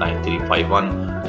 9351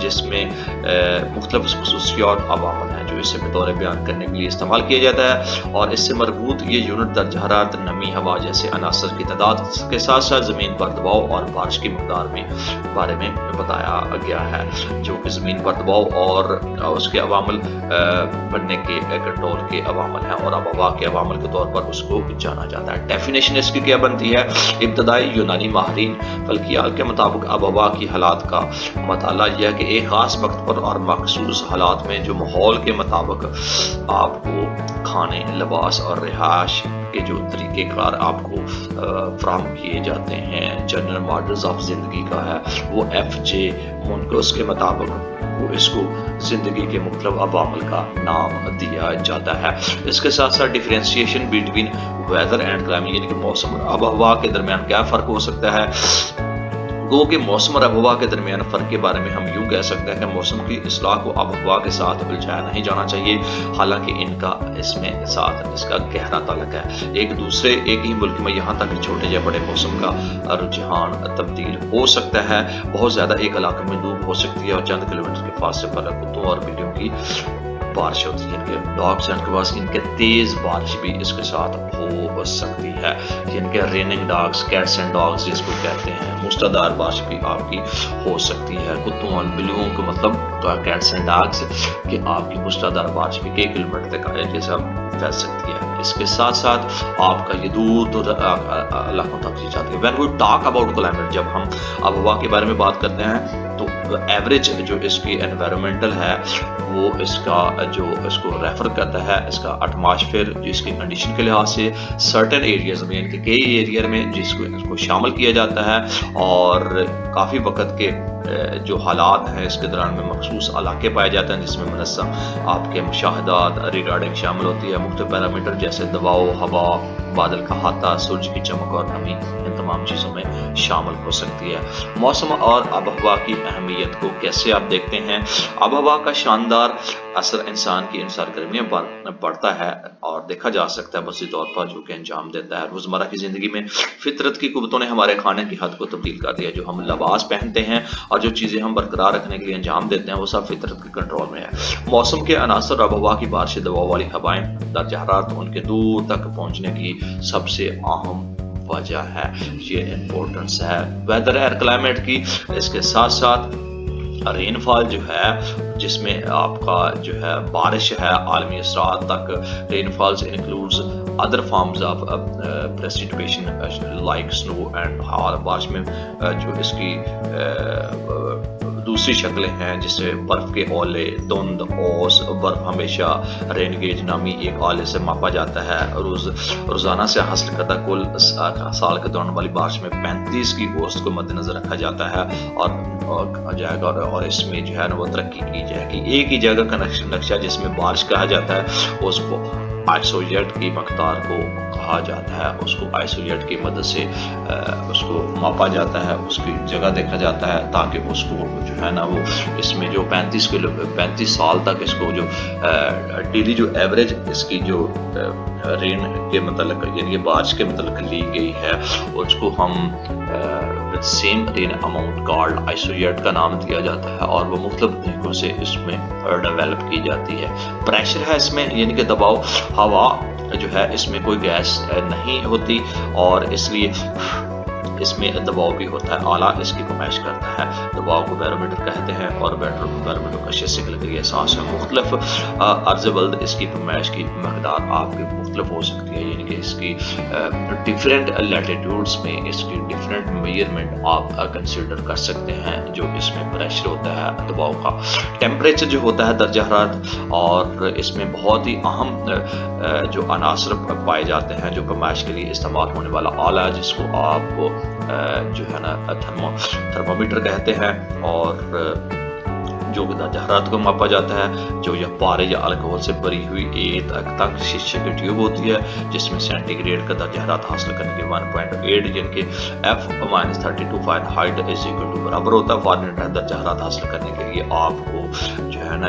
جس میں مختلف خصوصیات عوامل ہیں جو اسے بطور بیان کرنے کے لیے استعمال کیا جاتا ہے، اور اس سے مربوط یہ یونٹ درجہ حرارت، نمی، ہوا جیسے عناصر کی تعداد کے ساتھ ساتھ زمین پر دباؤ اور بارش کی مقدار میں بارے میں بتایا گیا ہے، جو کہ زمین پر دباؤ اور اس کے عوامل بننے کے کنٹرول کے عوامل ہیں، اور آب و ہوا کے عوامل کے طور پر اس کو جانا جاتا ہے۔ ڈیفینیشن اس کی کیا بنتی ہے؟ ابتدائی یونانی ماہرین فلکیات کے مطابق آب و ہوا کی حالات کا مطالعہ یہ ہے کہ ایک خاص وقت پر اور مخصوص حالات میں جو ماحول کے مطابق آپ کو کھانے، لباس اور رہائش کے جو طریقہ کار آپ کو فراہم کیے جاتے ہیں، جنرل ماڈلز آف زندگی کا ہے، وہ ایف جے مونکوس کے مطابق وہ اس کو زندگی کے مختلف عوامل کا نام دیا جاتا ہے۔ اس کے ساتھ ساتھ differentiation between weather and climate, یعنی کہ موسم اور آب و ہوا کے درمیان کیا فرق ہو سکتا ہے؟ گو کہ موسم اور آب و ہوا کے درمیان فرق کے بارے میں ہم یوں کہہ سکتے ہیں کہ موسم کی اصلاح کو آب و ہوا کے ساتھ الجھایا نہیں جانا چاہیے، حالانکہ ان کا اس میں ساتھ اس کا گہرا تعلق ہے۔ ایک ہی ملک میں یہاں تک کہ چھوٹے یا بڑے موسم کا رجحان تبدیل ہو سکتا ہے، بہت زیادہ ایک علاقے میں دھوپ ہو سکتی ہے اور چند کلومیٹر کے فاصلے پر کتوں اور بلیوں کی بارش ہوتی ہے، ان کے ڈاگس ہیں، ان کے پاس ان کے تیز بارش بھی اس کے ساتھ ہو سکتی ہے، ان کے raining dogs, cats and dogs جس کو کہتے ہیں، موسلادھار بارش بھی آپ کی ہو سکتی ہے۔ کتوں اور بلیوں کا مطلب کیٹس اینڈ ڈاگس کہ آپ کی موسلادھار بارش بھی کئی کلومیٹر تک جیسا پھیل سکتی ہے۔ اس کے ساتھ ساتھ آپ کا یہ دور دور علاقوں تک بھی جاتی ہے۔ When we talk about climate, جب ہم آب و ہوا کے بارے میں بات کرتے ہیں تو ایوریج جو اس کی انوائرمنٹل ہے وہ اس کو ریفر کرتا ہے اس کا ایٹماسفیئر جس کی کنڈیشن کے لحاظ سے سرٹن ایریاز میں، یعنی کہ کئی ایریا میں جس کو شامل کیا جاتا ہے، اور کافی وقت کے جو حالات ہیں اس کے دوران میں مخصوص علاقے پائے جاتے ہیں جس میں منظم آپ کے مشاہدات ریگارڈنگ شامل ہوتی ہے، مختلف پیرامیٹر جیسے دباؤ، ہوا، بادل کا احاطہ، سورج کی چمک اور نمی ان تمام چیزوں میں شامل ہو سکتی ہے۔ موسم اور آب و ہوا کی اہمیت کو کیسے آپ دیکھتے ہیں؟ آب و ہوا کا شاندار اثر انسان کی ان سرگرمیوں پر پڑتا ہے اور دیکھا جا سکتا ہے بسی طور پر، جو کہ انجام دیتا ہے روزمرہ کی زندگی میں۔ فطرت کی قوتوں نے ہمارے کھانے کی حد کو تبدیل کر دیا، جو ہم لباس پہنتے ہیں اور جو چیزیں ہم برقرار رکھنے کے لیے انجام دیتے ہیں وہ سب فطرت کے کنٹرول میں ہے۔ موسم کے عناصر، آب و ہوا کی بارشیں، دباؤ والی ہوائیں، درجہ حرارت ان کے دور تک پہنچنے کی سب سے اہم وجہ ہے، یہ امپورٹنس ہے ویدر ایئر کلائمیٹ کی۔ اس کے ساتھ ساتھ رین فال جو ہے جس میں آپ کا جو ہے بارش ہے عالمی اثرات تک، rain falls includes other forms of precipitation like snow and hail, بارش میں جو اس کی دوسری شکلیں ہیں جسے برف کے اولے، دھند، اوس، برف ہمیشہ رین گیج نامی ایک آلے سے ماپا جاتا ہے۔ روزانہ سے حاصل کردہ کل سال کے دوران والی بارش میں 35 کی اوسط کو مد نظر رکھا جاتا ہے اور اس میں جو ہے نا وہ ترقی کی جائے گی۔ ایک ہی جگہ کا نقشہ جس میں بارش کہا جاتا ہے اس کو آئسولیٹ کی مقدار کو کہا جاتا ہے، اس کو آئسولیٹ کی مدد سے اس کو ماپا جاتا ہے، اس کی جگہ دیکھا جاتا ہے تاکہ اس کو جو ہے نا وہ اس میں جو 35 سال تک اس کو جو ڈیلی جو ایوریج اس کی جو رین کے متعلق یعنی بارش کے متعلق لی گئی ہے اس کو ہم سیم رین اماؤنٹ کارڈ آئسولیٹ کا نام دیا جاتا ہے، اور وہ مختلف طریقوں سے اس میں ڈیولپ کی جاتی ہے۔ پریشر ہے اس میں یعنی کہ دباؤ، ہوا جو ہے اس میں کوئی گیس نہیں ہوتی اور اس لیے اس میں دباؤ بھی ہوتا ہے، آلہ اس کی پیمائش کرتا ہے۔ دباؤ کو بیرومیٹر کہتے ہیں اور بیرومیٹر کا شکل کے احساس ہے۔ مختلف عرض بلد اس کی پیمائش کی مقدار آپ کی مختلف ہو سکتی ہے، یعنی کہ اس کی ڈیفرنٹ لیٹیٹیوڈز میں اس کی ڈیفرنٹ میئرمنٹ آپ کنسیڈر کر سکتے ہیں جو اس میں پریشر ہوتا ہے دباؤ کا۔ ٹیمپریچر جو ہوتا ہے درجہ حرارت، اور اس میں بہت ہی اہم جو عناصر پائے جاتے ہیں جو پیمائش کے لیے استعمال ہونے والا آلہ جس کو آپ جو ہے نا تھرمومیٹر کہتے ہیں، اور جو درجہ حرارت کو ماپا جاتا ہے، جو یا پارے یا الکحل سے بری ہوئی ایک تنگ شیشے کی ٹیوب ہوتی ہے جس میں سینٹی گریڈ کا درجہ حرارت حاصل کرنے کے 1.8 یعنی کہ F-32 فارنہائٹ برابر ہوتا ہے۔ فارنہائٹ درجہ حرارت حاصل کرنے کے لیے آپ کو جو ہے نا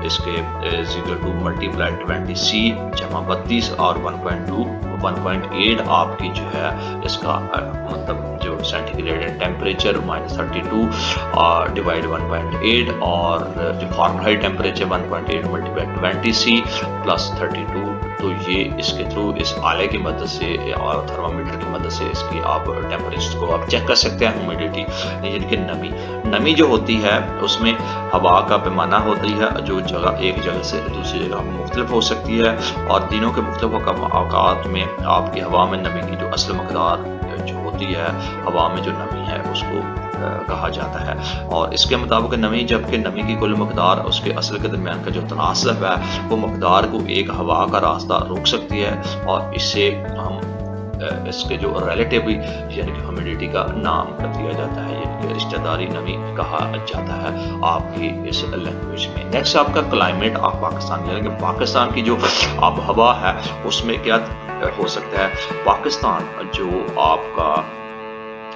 اس کے 0.2 ملٹیپلائی 20C جمع 32 اور 1.8 آپ کی جو ہے اس کا مطلب جو سینٹی گریڈ ٹیمپریچر -32 اور ڈیوائڈ 1.8 اور جو Fahrenheit temperature 1.8 multiply 20C plus 32. تو یہ اس کے تھرو اس آلے کی مدد سے اور تھرمامیٹر کی مدد سے اس کی آپ ٹیمپریچر کو آپ چیک کر سکتے ہیں. ہیومیڈیٹی یعنی کہ نمی جو ہوتی ہے اس میں ہوا کا پیمانہ ہوتی ہے جو ایک جگہ سے دوسری جگہ مختلف ہو سکتی ہے اور دنوں کے مختلف اوقات میں آپ کی ہوا میں نمی کی جو اصل مقدار جو ہوتی ہے ہوا میں جو نمی ہے اس کو کہا جاتا ہے. اور اس کے مطابق نمی جبکہ نمی کی کل مقدار اس کے اصل کے درمیان کا جو تناسب ہے وہ مقدار کو ایک ہوا کا راستہ روک سکتی ہے اور اس سے ہم اس کے جو ریلیٹیو یعنی کہ ہیومیڈیٹی کا نام دیا جاتا ہے یعنی کہ رشتہ داری نمی کہا جاتا ہے آپ کی اس لینگویج میں. نیکسٹ آپ کا کلائمیٹ آف پاکستان یعنی کہ پاکستان کی جو آب و ہوا ہے اس میں کیا ہو سکتا ہے. پاکستان جو آپ کا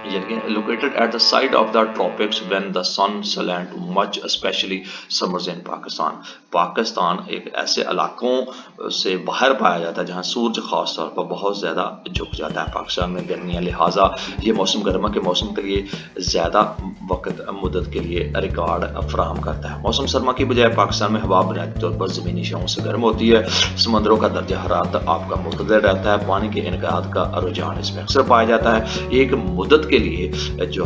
یعنی کہ located at the side of the tropics when the sun slant too much especially summers in Pakistan. Pakistan ایک ایسے علاقوں سے باہر پایا جاتا ہے جہاں سورج خاص طور پر بہت زیادہ جھک جاتا ہے. پاکستان میں گرمیاں لہٰذا یہ موسم گرما کے موسم کے لیے زیادہ وقت مدت کے لیے ریکارڈ فراہم کرتا ہے. موسم سرما کی بجائے پاکستان میں ہوا بنیادی طور پر زمینی شعاؤں سے گرم ہوتی ہے. سمندروں کا درجہ حرارت آپ کا معتدل رہتا ہے. پانی کے انقطاع کا رجحان اس میں اکثر پایا جاتا ہے. ایک مدت کے لیے جو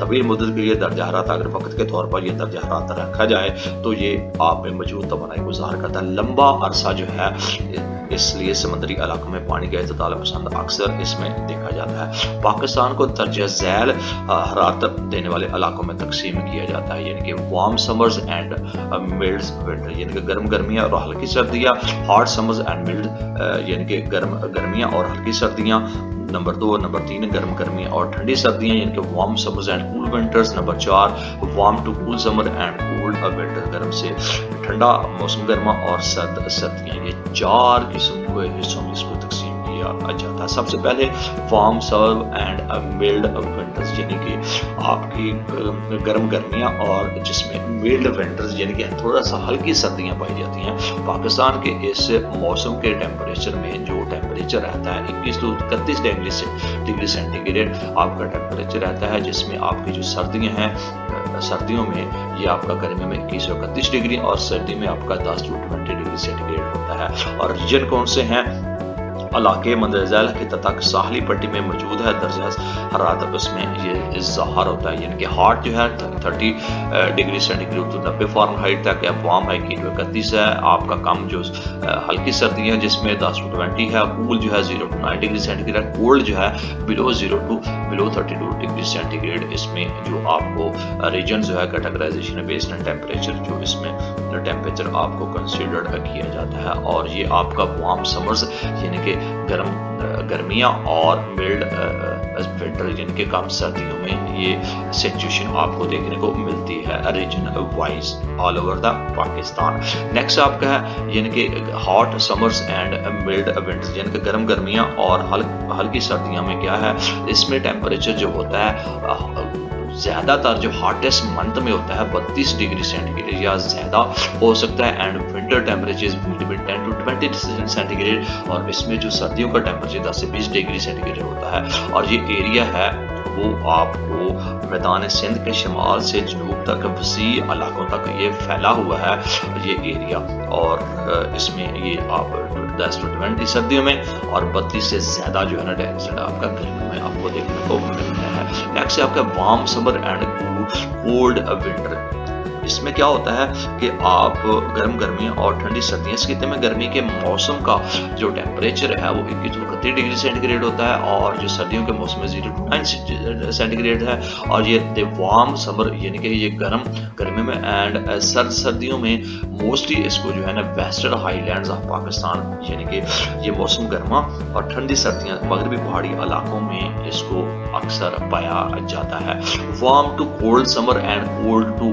طویل مدت کے لیے درجہ حرارت اگر وقت کے طور پر یہ درجہ حرارت رکھا جائے تو یہ آپ میں موجود توانائی کو ظاہر کرتا ہے. لمبا عرصہ جو ہے اس لیے سمندری علاقوں میں پانی کا اعتدال پسند اکثر اس میں دیکھا جاتا ہے. پاکستان کو درجہ ذیل حرارت دینے والے علاقوں میں تقسیم کیا جاتا ہے یعنی کہ warm summers and mild winter یعنی کہ گرم گرمیاں اور ہلکی سردیاں. ہاٹ سمرز اینڈ ملڈ یعنی کہ گرم گرمیاں اور ہلکی سردیاں. نمبر 2 نمبر 3 گرم گرمیاں اور ٹھنڈی سردیاں یعنی کہ warm summers and cool winters. Number 4 warm to cool summer and cool winter گرم سے ٹھنڈا موسم گرما اور سرد سردیاں. یہ 4 قسم کے حصوں میں اس کو تقسیم کیا جاتا ہے. سب سے پہلے warm summer and mild winters یعنی کہ آپ کی گرم گرمیاں اور جس میں ملڈ ونٹرز یعنی کہ تھوڑا سا ہلکی سردیاں پائی جاتی ہیں. پاکستان کے اس موسم کے ٹیمپریچر میں جو ٹیمپریچر رہتا ہے 21 سے 31 ڈگری سینٹی گریڈ آپ کا ٹیمپریچر رہتا ہے جس میں آپ کی جو سردیاں ہیں سردیوں میں یہ آپ کا گرمی میں 21 سے 31 ڈگری اور سردی میں آپ کا 10 سے 20 ڈگری سینٹی گریڈ ہوتا ہے. اور ریجن کون سے ہیں؟ علاقے مندرجہ ذیل خطہ تک ساحلی پٹی میں موجود ہے. درجہ حرارت اس میں یہ اظہار ہوتا ہے یعنی کہ ہاٹ جو ہے 30 ڈگری سینٹی گریڈ تو 90 فارنہائٹ تک ہے. وارم ہے کہ 31 ہے. آپ کا کم جو ہلکی سردی ہے جس میں 10 to 20 ہے. کول جو ہے 0 to 9 ڈگری سینٹی گریڈ. کولڈ جو ہے below 32 ڈگری سینٹی گریڈ. اس میں جو آپ کو ریجن جو ہے کیٹاگرائزیشن ہے بیسڈ آن ٹیمپریچر جو اس میں ٹیمپریچر آپ کو کنسیڈرڈ کیا جاتا ہے. اور یہ آپ کا وارم سمرز یعنی کہ گرمیاں اور ملڈ ونٹر یعنی کہ کم سردیوں میں یہ سچویشن آپ کو دیکھنے کو ملتی ہے region wise all over the Pakistan. Next آپ کا ہے یعنی کہ hot summers and mild winter یعنی کہ گرم گرمیاں اور ہلکی سردیاں میں کیا ہے اس میں ٹیمپریچر جو ہوتا ہے زیادہ تر جو ہاٹیسٹ منتھ میں ہوتا ہے 32 ڈگری سینٹی گریڈ یا زیادہ ہو سکتا ہے. And winter temperature 10 to 20 centigrade گریڈ اور اس میں جو سردیوں کا ٹیمپریچر 10 سے 20 ڈگری سینٹی گریڈ ہوتا ہے. اور یہ ایریا ہے وہ آپ کو میدان سندھ کے شمال سے جنوب تک وسیع علاقوں تک یہ پھیلا ہوا ہے یہ ایریا. اور اس میں یہ آپ 10 to 20 سردیوں میں اور 32 سے زیادہ جو ہے نا ٹیمپریچر آپ کا گرمیوں میں آپ کو دیکھنے کو ملتا ہے. نیکسٹ آپ کا warm summer and cold winter. اس میں کیا ہوتا ہے کہ آپ گرم گرمیاں اور ٹھنڈی سردیاں اس خطے میں گرمی کے موسم کا جو ٹیمپریچر ہے وہ 21 سے 31 ڈگری سینٹی گریڈ ہوتا ہے اور جو سردیوں کے موسم میں 0 to 9 سینٹی گریڈ ہے. اور یہ وارم سمر یعنی کہ یہ گرم گرمی میں اینڈ سرد سردیوں میں موسٹلی اس کو جو ہے نا western high lands of Pakistan یعنی کہ یہ موسم گرما اور ٹھنڈی سردیاں مغربی پہاڑی علاقوں میں اس کو اکثر پایا جاتا ہے. Warm to cold summer and cold to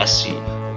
SC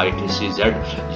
ITCZ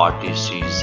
RTCZ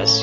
SC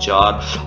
4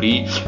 B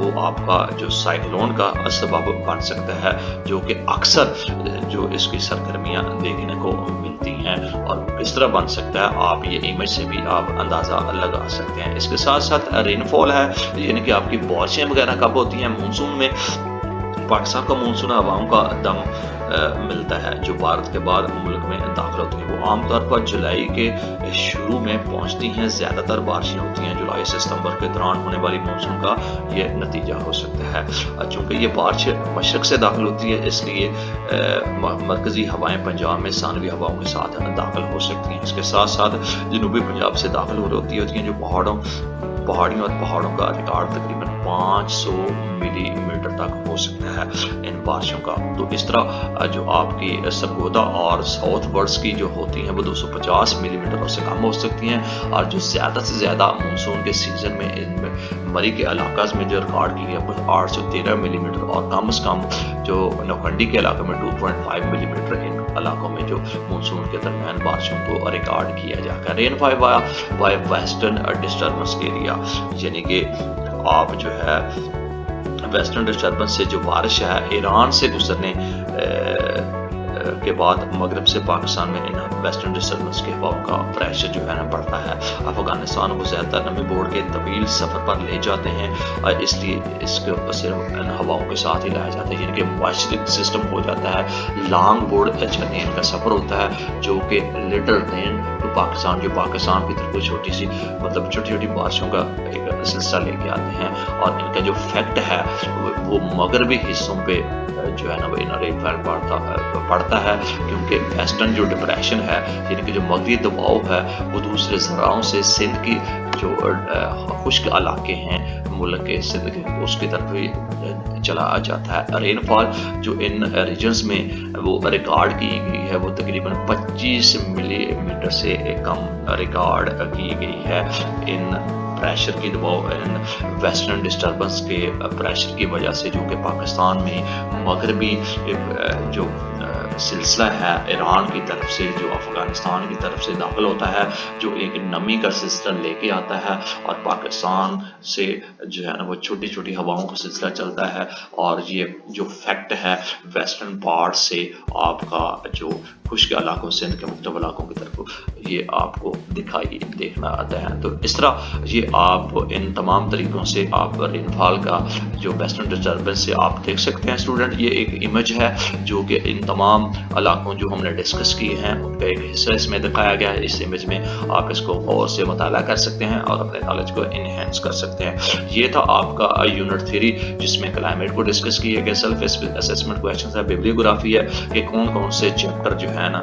وہ آپ کا جو سائیکلون کا سبب بن سکتا ہے، جو کہ اکثر جو اس کی سرگرمیاں دیکھنے کو ملتی ہیں، اور کس طرح بن سکتا ہے آپ یہ امیج سے بھی آپ اندازہ لگا سکتے ہیں۔ اس کے ساتھ ساتھ رین فال ہے، یعنی کہ آپ کی بارشیں وغیرہ کب ہوتی ہیں؟ مونسون میں پاکستان کا مونسون ہواؤں کا دم ملتا ہے جو بھارت کے بعد ملک میں داخل ہوتی ہیں۔ وہ عام طور پر جولائی کے شروع میں پہنچتی ہیں، زیادہ تر بارشیں ہوتی ہیں جولائی سے ستمبر کے دوران ہونے والی مونسون کا یہ نتیجہ ہو سکتا ہے۔ چونکہ یہ بارش مشرق سے داخل ہوتی ہے، اس لیے مرکزی ہوائیں پنجاب میں ثانوی ہواؤں کے ساتھ داخل ہو سکتی ہیں۔ اس کے ساتھ ساتھ جنوبی پنجاب سے داخل ہو رہی ہوتی ہیں، جو پہاڑیوں اور پہاڑوں کا ریکارڈ تقریباً 500 ملی میٹر تک ہو سکتا ہے ان بارشوں کا۔ تو اس طرح جو آپ کی سرگودا اور ساؤتھ ورڈز کی جو ہوتی ہیں وہ 250 ملی میٹر سے کم ہو سکتی ہیں، اور جو زیادہ سے زیادہ مونسون کے سیزن میں ان مری کے علاقہ میں جو ریکارڈ کی گیا وہ 813 ملی میٹر، اور کم از کم جو نوکھنڈی کے علاقے میں 2.5 ملی میٹر ان علاقوں میں جو مونسون کے درمیان بارشوں کو ریکارڈ کیا جا رہا ہے۔ رین فال بائی ویسٹرن ڈسٹربنس ایریا، یعنی کہ آپ جو ہے ویسٹرن ڈسٹربنس سے جو بارش ہے ایران سے گزرنے کے بعد مغرب سے پاکستان میں ان ویسٹرن ڈسٹربنس کے ہواؤں کا پریشر جو ہے نا بڑھتا ہے، افغانستان کو زیادہ نمی بوڑھ کے طویل سفر پر لے جاتے ہیں، اس لیے اس کے صرف ان ہواؤں کے ساتھ ہی لایا جاتا ہے، یعنی کہ مائسچر سسٹم ہو جاتا ہے۔ لانگ بورڈ جرنی کا سفر ہوتا ہے جو کہ لٹل رین ٹو پاکستان، جو پاکستان کی طرف چھوٹی سی مطلب چھوٹی چھوٹی بارشوں کا ایک سلسلہ لے کے آتے ہیں، اور ان کا جو فیکٹ ہے وہ مغربی حصوں پہ جو ہے نا وہ رین فال پڑتا ہے، کیونکہ ویسٹرن جو ڈپریشن ہے یعنی کہ جو مغربی دباؤ ہے وہ دوسرے ذرائعوں سے سندھ کی جو خشک علاقے ہیں ملک کے سندھ کے اس کی طرف بھی چلا جاتا ہے۔ رین فال جو ان ریجنز میں وہ ریکارڈ کی گئی ہے وہ تقریباً 25 ملی میٹر سے کم ریکارڈ کی گئی ہے۔ ان پریشر کی دباؤ ویسٹرن ڈسٹربنس کے پریشر کی وجہ سے جو کہ پاکستان میں مغربی جو سلسلہ ہے ایران کی طرف سے جو افغانستان کی طرف سے داخل ہوتا ہے، جو ایک نمی کا سلسلہ لے کے آتا ہے، اور پاکستان سے جو ہے نا وہ چھوٹی چھوٹی ہواؤں کا سلسلہ چلتا ہے، اور یہ جو فیکٹ ہے ویسٹرن پارٹ سے آپ کا جو خشک علاقوں سندھ کے مختلف علاقوں کی طرف یہ آپ کو دیکھنا آتا ہے۔ تو اس طرح یہ آپ ان تمام طریقوں سے آپ رین فال کا جو ویسٹرن ڈسٹربنس سے آپ دیکھ سکتے ہیں اسٹوڈنٹ۔ یہ ایک امیج ہے جو کہ ان تمام علاقوں جو ہم نے ڈسکس کیے ہیں ان کا ایک حصہ اس میں دکھایا گیا ہے۔ اس امیج میں آپ اس کو غور سے مطالعہ کر سکتے ہیں اور اپنے نالج کو انہینس کر سکتے ہیں۔ یہ تھا آپ کا یونٹ 3 جس میں کلائمیٹ کو ڈسکس کیا گیا، سیلف اسیسمنٹ کویسچنز ہے، بیبلیوگرافی ہے کہ کون کون سے چیپٹر جو ہے نا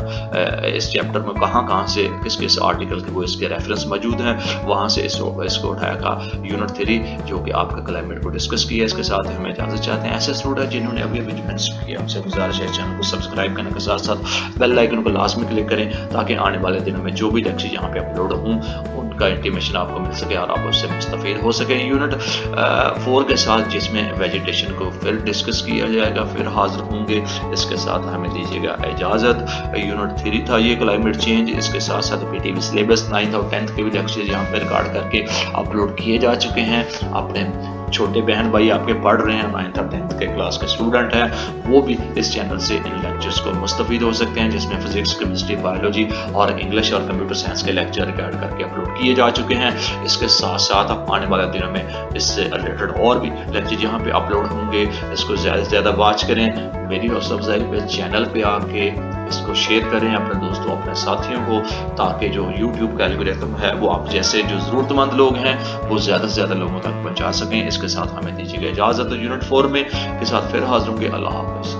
اس چیپٹر میں کہاں سے کس آرٹیکل کے وہ اس کے ریفرنس موجود ہیں، وہاں سے اس کو اٹھایا گا۔ یونٹ 3 جو کہ آپ کا کلائمیٹ کو ڈسکس کیا، اس کے ساتھ ہمیں اجازت چاہتے ہیں۔ ایسے اسٹوڈنٹ جنہوں نے ابھی جوائن کیا ہم سے گزارش ہے چینل کو سبسکرائب کرنے کے ساتھ ساتھ بیل آئیکن کو لازمی کلک کریں تاکہ آنے والے دنوں میں جو بھی لیکچر یہاں پہ اپلوڈ ہوں ان کا انٹیمیشن آپ کو مل سکے اور آپ اس سے مستفید ہو سکیں۔ یونٹ 4 کے ساتھ جس میں ویجیٹیشن کو پھر ڈسکس کیا جائے گا، پھر حاضر ہوں گے۔ اس کے ساتھ ہمیں دیجیے گا اجازت۔ یونٹ 3 تھا یہ کلائمیٹ چینج، اس کے ساتھ ساتھ P T V syllabus 9th اور 10th کے بھی لیکچر یہاں پہ ریکارڈ کر کے اپلوڈ کیے جا چکے ہیں۔ اپنے چھوٹے بہن بھائی آپ کے پڑھ رہے ہیں 9th اور 10th کے کلاس کے اسٹوڈنٹ ہیں، وہ بھی اس چینل سے ان لیکچرز کو مستفید ہو سکتے ہیں، جس میں فزکس، کیمسٹری، بایولوجی اور انگلش اور کمپیوٹر سائنس کے لیکچر ریکارڈ کر کے اپلوڈ کیے جا چکے ہیں۔ اس کے ساتھ ساتھ آنے والے دنوں میں اس سے ریلیٹڈ اور بھی لیکچر یہاں پہ اپلوڈ ہوں گے۔ اس کو زیادہ سے زیادہ واچ کریں، میری حوصلہ افزائی پہ چینل پہ آ کے اس کو شیئر کریں اپنے دوستوں اپنے ساتھیوں کو، تاکہ جو یوٹیوب کا الگوریتھم ہے وہ آپ جیسے جو ضرورت مند لوگ ہیں وہ زیادہ سے زیادہ لوگوں تک پہنچا سکیں۔ اس کے ساتھ ہمیں دیجیے گا اجازت۔ یونٹ 4 میں کے ساتھ پھر حاضر ہوں گے۔ اللہ حافظ۔